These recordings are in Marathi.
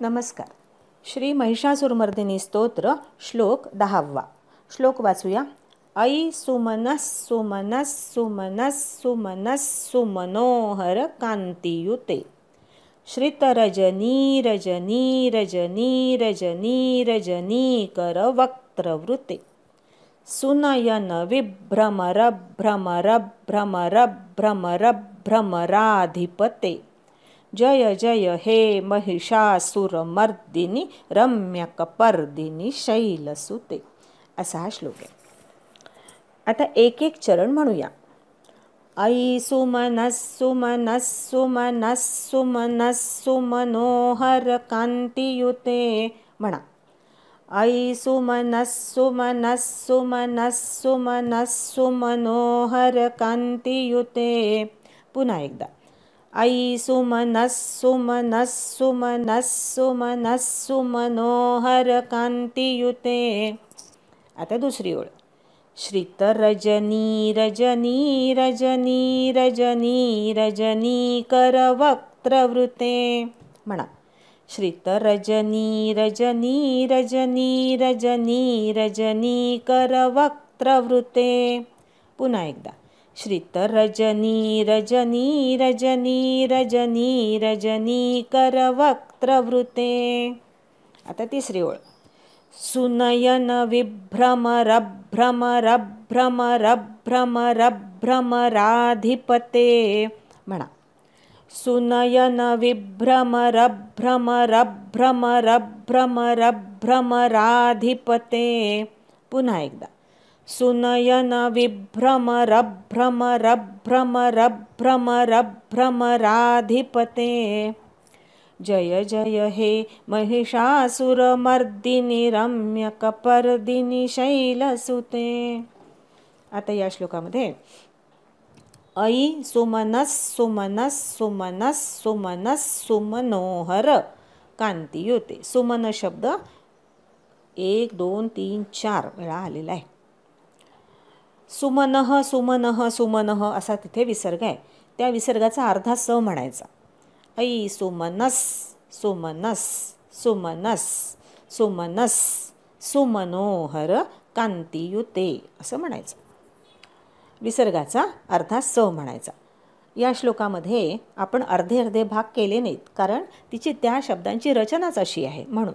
नमस्कार. श्री महिषासुरमर्दिनी स्तोत्र श्लोक 10वा. श्लोक वाचूया. ऐ सुमनस सुमनस सुमनस सुमनस सुमनोहर कांतियुते श्रितरजनी रजनी रजनी रजनी रजनी कर वक्त्रवृते सुनयन विभ्रमर भ्रमर भ्रमर भ्रमर भ्रमराधिपते जय जय हे महिषासुरमर्दिनी रम्यकपर्दिनी शैलसुते. असा हा श्लोक आहे. आता एक एक चरण म्हणूया. ऐ सुमनस सुमनस सुमनस सुमनस सुमनोहर कांतियुते म्हणा. ऐ सुमनस सुमनस सुमनस सुमनस सुमनोहर कांतियुते. पुन्हा एकदा. ऐ सुमनस सुमनस सुमनस सुमनस सुमनोहर कांतियुते. आता दुसरी ओळ. श्रितरजनी रजनी रजनी रजनी रजनी कर वक्त्रवृते म्हणा. श्रितरजनी रजनी रजनी रजनी रजनी कर वक्त्रवृते. पुन्हा एकदा. श्रितरजनी रजनी रजनी रजनी रजनी कर वक्त्रवृते. आता तिसरी ओळ. सुनयन विभ्रमर भ्रमर भ्रमर भ्रमर भ्रमराधिपते म्हणा. सुनयन विभ्रमर भ्रमर भ्रमर भ्रमर भ्रमराधिपते. पुन्हा एकदा. सुनयन विभ्रमर भ्रमर भ्रमर भ्रमर भ्रमराधिपते जय जय हे महिषासुरमर्दिनी रम्यकपर्दिनी शैलसुते. आता या श्लोकामध्ये ऐ सुमनस सुमनस सुमनस सुमनस सुमनोहर कांतियुते. सुमन शब्द 1 2 3 4 वेळा आलेला आहे. सुमनः सुमनः सुमनः असा तिथे विसर्ग आहे. त्या विसर्गाचा अर्धा स म्हणायचा. ऐ सुमनस सुमनस सुमनस सुमनस सुमनोहर कांतियुते असं म्हणायचं. विसर्गाचा अर्धा स म्हणायचा. या श्लोकामध्ये आपण अर्धे अर्धे भाग केले नाहीत, कारण तिची त्या शब्दांची रचनाच अशी आहे म्हणून.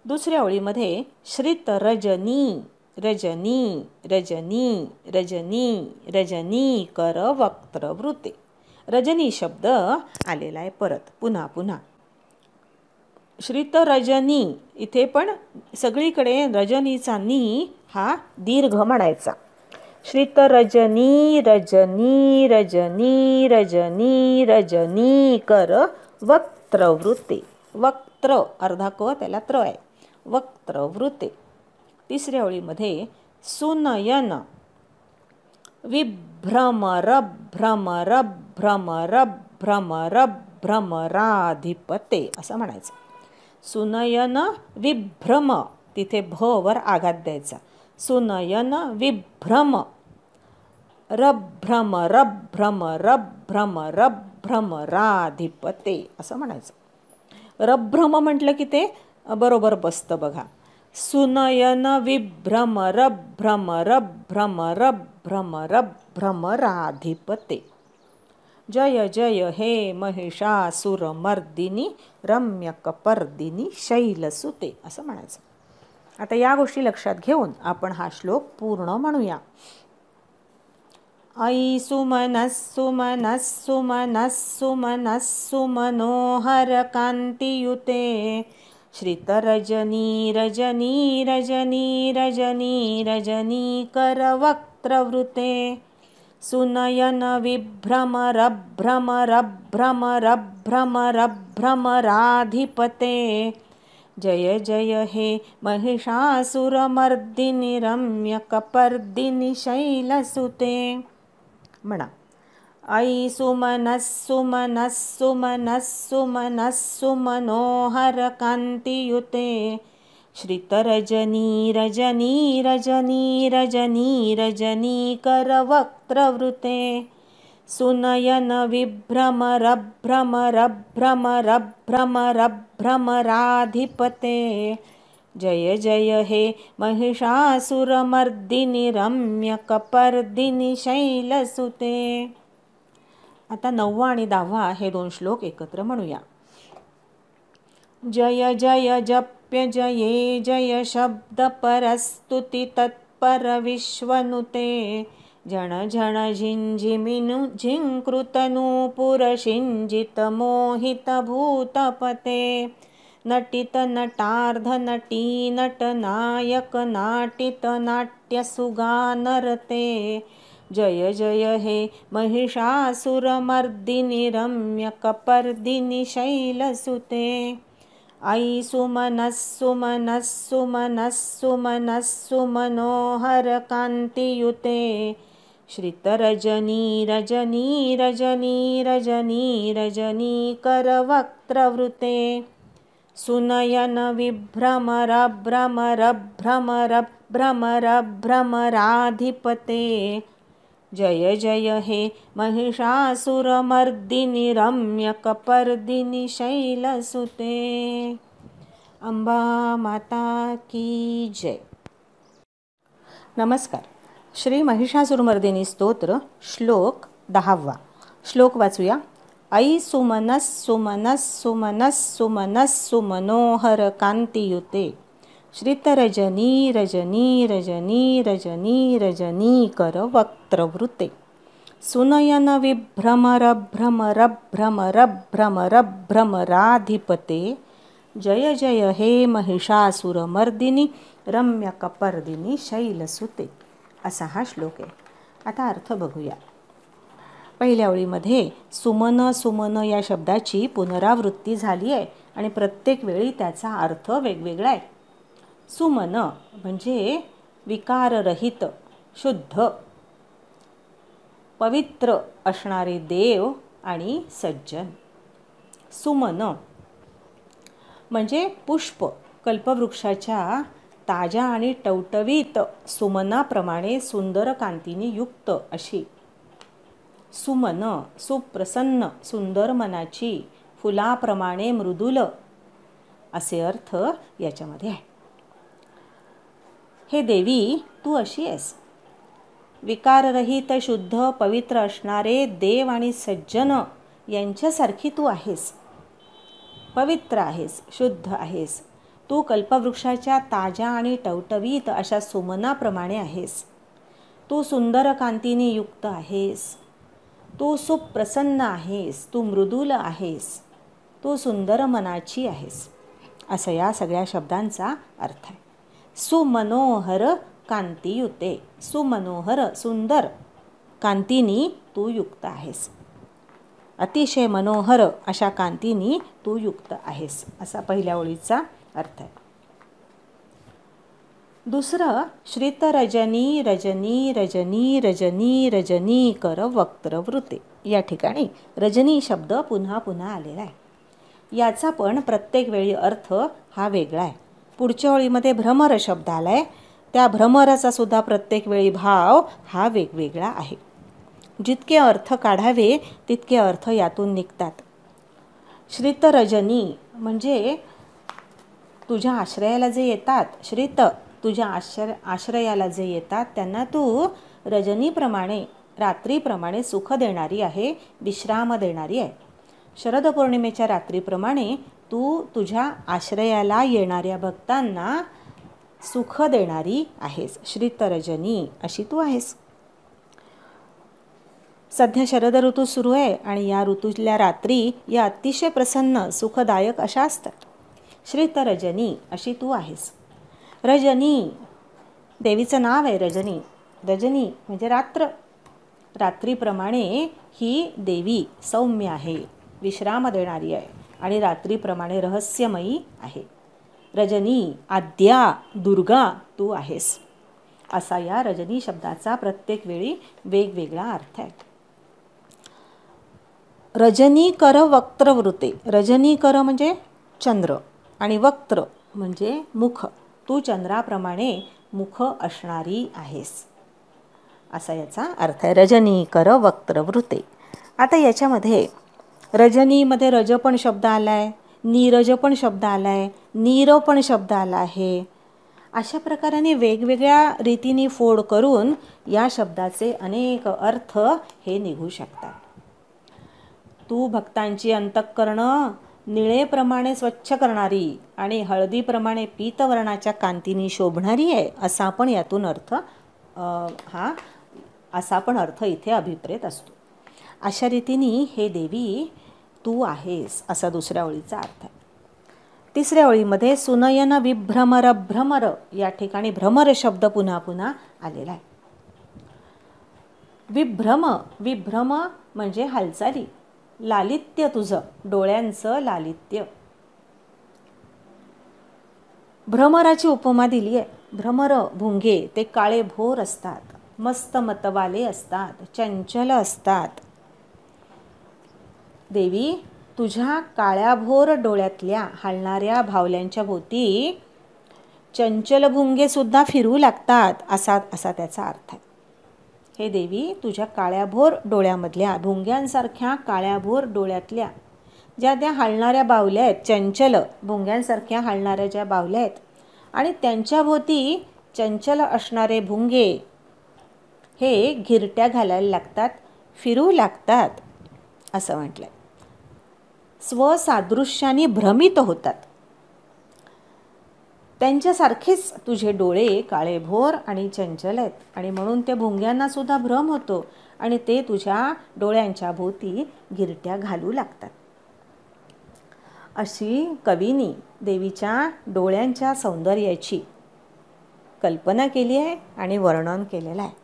दुसऱ्या ओळीमध्ये श्रित रजनी रजनी रजनी रजनी रजनी कर वक्त्रवृते. रजनी शब्द आलेला आहे परत पुन्हा पुन्हा. श्रित रजनी इथे पण सगळीकडे रजनीचा नी हा दीर्घ म्हणायचा. श्रित रजनी रजनी रजनी रजनी रजनी कर वक्त्रवृते. वक्त्र अर्धा क त्याला त्र आहे. वक्त्रवृते. तिसऱ्या ओळीमध्ये सुनयन विभ्रमर भ्रमर भ्रमर भ्रमर भ्रमराधिपते असं म्हणायचं. सुनयन विभ्रम तिथे भ वर आघात द्यायचा. सुनयन विभ्रम रभ्रम रभ्रम रभ्रम रभ्रमराधिपते असं म्हणायचं. रभ्रम म्हटलं की ते बरोबर बसतं बघा. सुनयन विभ्रमर भ्रमर भ्रमर भ्रमर भ्रमराधिपते जय जय हे महिषासुरमर्दिनी रम्यकपर्दिनी शैलसुते असं म्हणायचं. आता या गोष्टी लक्षात घेऊन आपण हा श्लोक पूर्ण म्हणूया. ऐ सुमनस सुमनस सुमनस सुमनस सुमनोहर कांतियुते श्रितरजनी रजनी रजनी रजनी रजनी कर वक्त्रवृते सुनयन विभ्रमर भ्रमर भ्रमर भ्रमर भ्रमराधिपते जय जय हे महिषासुरमर्दिनी रम्यकपर्दिनी शैलसुते म्हणा. ऐ सुमनस सुमनस सुमनस सुमनस सुमनोहर कांतियुते श्रितरजनी रजनी रजनी रजनी रजनी कर वक्त्रवृते सुनयन विभ्रमरभ्रमरभ्रमरभ्रमराधिपते जय जय हे महिषासुरमर्दिनि रम्यकपर्दिनि शैलसुते. आता 9वा आणि 10वा हे 2 श्लोक एकत्र म्हणूया. जय जय जप्य जये जय शब्द परस्तुति तत्पर विश्वनुते जन जन झिंझिमिनु झिंकृतनूपुर शिंजित मोहित भूतपते नटित नटार्ध नटी नटनायक नाटित नाट्यसुगानरते जय जय हे महिषासुरमर्दिनि रम्यकपर्दिनि शैलसुते. ऐ सुमनः कान्तियुते श्रितरजनी रजनी रजनी रजनी रजनीकरवक्त्रवृते सुनयन विभ्रमरभ्रमरभ्रमरभ्रमराधिपते जय जय हे महिषासुरमर्दिनि रम्यकपर्दिनि शैलसुते. अंबा माता की जय. नमस्कार. श्री महिषासुरमर्दिनी स्तोत्र श्लोक 10वा. श्लोक वाचूया. ऐ सुमनः कांतियुते श्रितरजनी रजनी रजनी रजनी रजनीकर वक्त्रवृते सुनयन विभ्रमरभ्रमरभ्रमरभ्रमराधिपते जय जय हे महिषासुरमर्दिनी रम्यकपर्दिनी शैलसुते. असा हा श्लोक आहे. आता अर्थ बघूया. पहिल्या ओळीमध्ये सुमन सुमन या शब्दाची पुनरावृत्ती झाली आहे आणि प्रत्येक वेळी त्याचा अर्थ वेगवेगळा आहे. सुमन म्हणजे विकाररहित, शुद्ध, पवित्र असणारे देव आणि सज्जन. सुमन म्हणजे पुष्प, कल्पवृक्षाच्या ताज्या आणि टवटवीत सुमनाप्रमाणे सुंदर कांतीने युक्त अशी. सुमन सुप्रसन्न, सुंदर मनाची, फुलाप्रमाणे मृदुल असे अर्थ याच्यामध्ये आहे. हे देवी, तू अशी आहेस. विकाररहित, शुद्ध, पवित्र असणारे देव आणि सज्जन यांच्यासारखी तू आहेस. पवित्र आहेस, शुद्ध आहेस. तू कल्पवृक्षाच्या ताज्या आणि टवटवीत अशा सुमनाप्रमाणे आहेस. तू सुंदर कांतीने युक्त आहेस. तू सुप्रसन्न आहेस. तू मृदुल आहेस. तू सुंदर मनाची आहेस. असा या सगळ्या शब्दांचा अर्थ आहे. सुमनोहर कांतियुते. सुमनोहर, सुंदर कांतीनी तू युक्त आहेस. अतिशय मनोहर अशा कांतीनी तू युक्त आहेस. असा पहिल्या ओळीचा अर्थ आहे. दुसरं, श्रितरजनी रजनी रजनी रजनी रजनीकर वक्त्रवृते. या ठिकाणी रजनी शब्द पुन्हा पुन्हा आलेला आहे. याचा पण प्रत्येक वेळी अर्थ हा वेगळा आहे. पुढच्या ओळीमध्ये भ्रमर शब्द आला आहे. त्या भ्रमराचा सुद्धा प्रत्येक वेळी भाव हा वेगवेगळा आहे. जितके अर्थ काढावे तितके अर्थ यातून निघतात. श्रितरजनी म्हणजे तुझ्या आश्रयाला जे येतात, श्रित तुझ्या आश्रयाला जे येतात त्यांना तू रजनीप्रमाणे, रात्रीप्रमाणे सुख देणारी आहे, विश्राम देणारी आहे. शरद पौर्णिमेच्या रात्रीप्रमाणे तू तुझ्या आश्रयाला येणाऱ्या भक्तांना सुख देणारी आहेस. श्रितरजनी अशी तू आहेस. सध्या शरद ऋतू सुरू आहे आणि या ऋतूतल्या रात्री या अतिशय प्रसन्न, सुखदायक अशा असतात. श्रितरजनी अशी तू आहेस. रजनी देवीचं नाव आहे. रजनी, रजनी म्हणजे रात्र. रात्रीप्रमाणे ही देवी सौम्य आहे, विश्राम देणारी आहे आणि रात्रीप्रमाणे रहस्यमयी आहे. रजनी, आद्या, दुर्गा तू आहेस. असा या रजनी शब्दाचा प्रत्येक वेळी वेगवेगळा अर्थ आहे. रजनीकर वक्त्रवृते. रजनीकर म्हणजे चंद्र आणि वक्त्र म्हणजे मुख. तू चंद्राप्रमाणे मुख असणारी आहेस. असा याचा अर्थ आहे. रजनीकर वक्त्रवृते. आता याच्यामध्ये रजनीमध्ये रज पण शब्द आला आहे, नीरज पण शब्द आला आहे, नीर पण शब्द आला आहे. अशा प्रकाराने वेगवेगळ्या रीतीने फोड करून या शब्दाचे अनेक अर्थ हे निघू शकतात. तू भक्तांची अंतःकरणं निळेप्रमाणे स्वच्छ करणारी आणि हळदीप्रमाणे पीतवर्णाच्या कांतीने शोभणारी आहे, असा पण यातून अर्थ असा पण अर्थ इथे अभिप्रेत असतो. अशा रीतीने हे देवी तू आहेस असा दुसऱ्या ओळीचा अर्थ आहे. तिसऱ्या ओळीमध्ये सुनयन विभ्रमर भ्रमर, या ठिकाणी भ्रमर शब्द पुन्हा पुन्हा आलेला आहे. विभ्रम म्हणजे हालचाली, लालित्य तुझं, डोळ्यांचं लालित्य. भ्रमराची उपमा दिली आहे. भ्रमर भुंगे ते काळे भोर असतात, मस्त मतवाले असतात, चंचल असतात. देवी तुझ्या काळ्याभोर डोळ्यातल्या हलणाऱ्या भावल्यांच्या भोवती चंचल भुंगे सुद्धा फिरू लागतात, असा त्याचा अर्थ आहे. हे देवी तुझ्या काळ्याभोर डोळ्यामधल्या भुंग्यांसारख्या काळ्याभोर डोळ्यातल्या ज्या त्या हलणाऱ्या बावल्या आहेत, चंचल भुंग्यांसारख्या हलणाऱ्या ज्या बावल्या आहेत आणि त्यांच्या भोवती चंचल असणारे भुंगे हे घिरट्या घालायला लागतात, फिरू लागतात, असं म्हटलंय. स्वसादृश्याने भ्रमित होतात. त्यांच्यासारखेच तुझे डोळे काळेभोर आणि चंचल आहेत आणि म्हणून त्या भुंग्यांना सुद्धा भ्रम होतो आणि ते तुझ्या डोळ्यांच्या भोवती गिरट्या घालू लागतात. अशी कवीनी देवीच्या डोळ्यांच्या सौंदर्याची कल्पना केली आहे आणि वर्णन केलेलं आहे.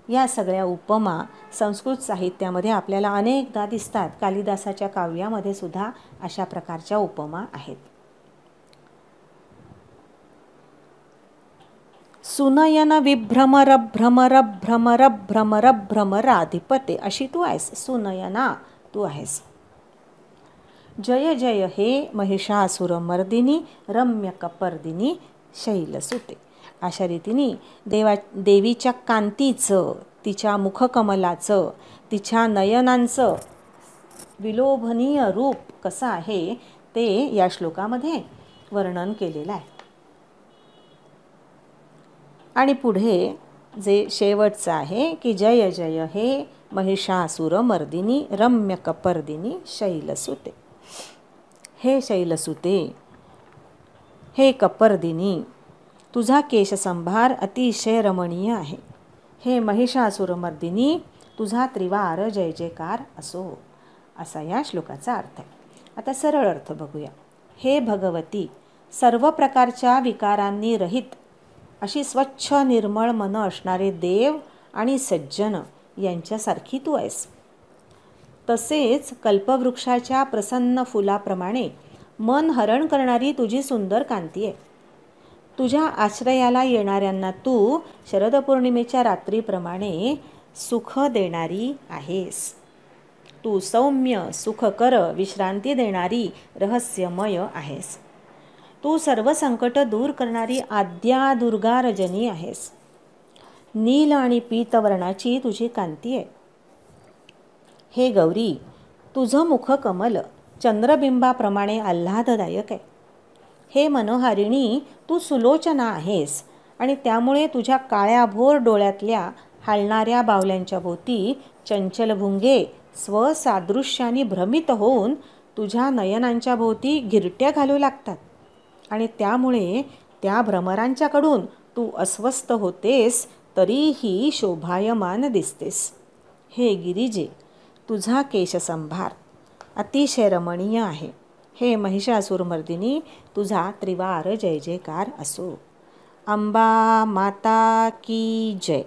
या सगळ्या उपमा संस्कृत साहित्यामध्ये आपल्याला अनेकदा दिसतात. कालिदासाच्या काव्यामध्ये सुद्धा अशा प्रकारच्या उपमा आहेत. सुनयन विभ्रमर भ्रमर भ्रमर भ्रमर भ्रमराधिपते, अशी तू आहेस. सुनयना तू आहेस. जय जय हे महिषासुरमर्दिनी रम्य कपर्दिनी शैलसुते. अशा रीतीने देवीच्या कांतीचं, तिच्या मुखकमलाचं, तिच्या नयनांचं विलोभनीय रूप कसं आहे ते या श्लोकामध्ये वर्णन केलेलं आहे. आणि पुढे जे शेवटचं आहे की जय जय हे महिषासुरमर्दिनी रम्य कपर्दिनी शैलसुते. हे शैलसुते, हे कपर्दिनी, तुझा केशसंभार अतिशय रमणीय आहे. हे महिषासुरमर्दिनी, तुझा त्रिवार जय जयकार असो, असा या श्लोकाचा अर्थ आहे. आता सरळ अर्थ बघूया. हे भगवती, सर्व प्रकारच्या विकारांनी रहित अशी स्वच्छ निर्मळ मन असणारे देव आणि सज्जन यांच्यासारखी तू आहेस. तसेच कल्पवृक्षाच्या प्रसन्न फुलाप्रमाणे मन हरण करणारी तुझी सुंदर कांती आहे. तुझ्या आश्रयाला येणाऱ्यांना तू शरद पौर्णिमेच्या रात्रीप्रमाणे सुख देणारी आहेस. तू सौम्य, सुखकर, विश्रांती देणारी, रहस्यमय आहेस. तू सर्व संकट दूर करणारी आद्या दुर्गा रजनी आहेस. नील आणि पीतवर्णाची तुझी कांती आहे. हे गौरी, तुझं मुख कमल चंद्रबिंबाप्रमाणे आल्हाददायक आहे. हे मनोहारिणी, तू सुलोचना आहेस आणि त्यामुळे तुझ्या काळ्याभोर डोळ्यातल्या हलणाऱ्या बावल्यांच्या भोवती चंचल भुंगे स्वसादृश्याने भ्रमित होऊन तुझ्या नयनांच्या भोवती गिरट्या घालू लागतात आणि त्यामुळे त्या भ्रमरांच्याकडून तू अस्वस्थ होतेस तरीही शोभायमान दिसतेस. हे गिरिजे, तुझा केशसंभार अतिशय रमणीय आहे. हे महिषासुरमर्दिनी, तुझा त्रिवार जय जयकार असो. अंबा माता की जय.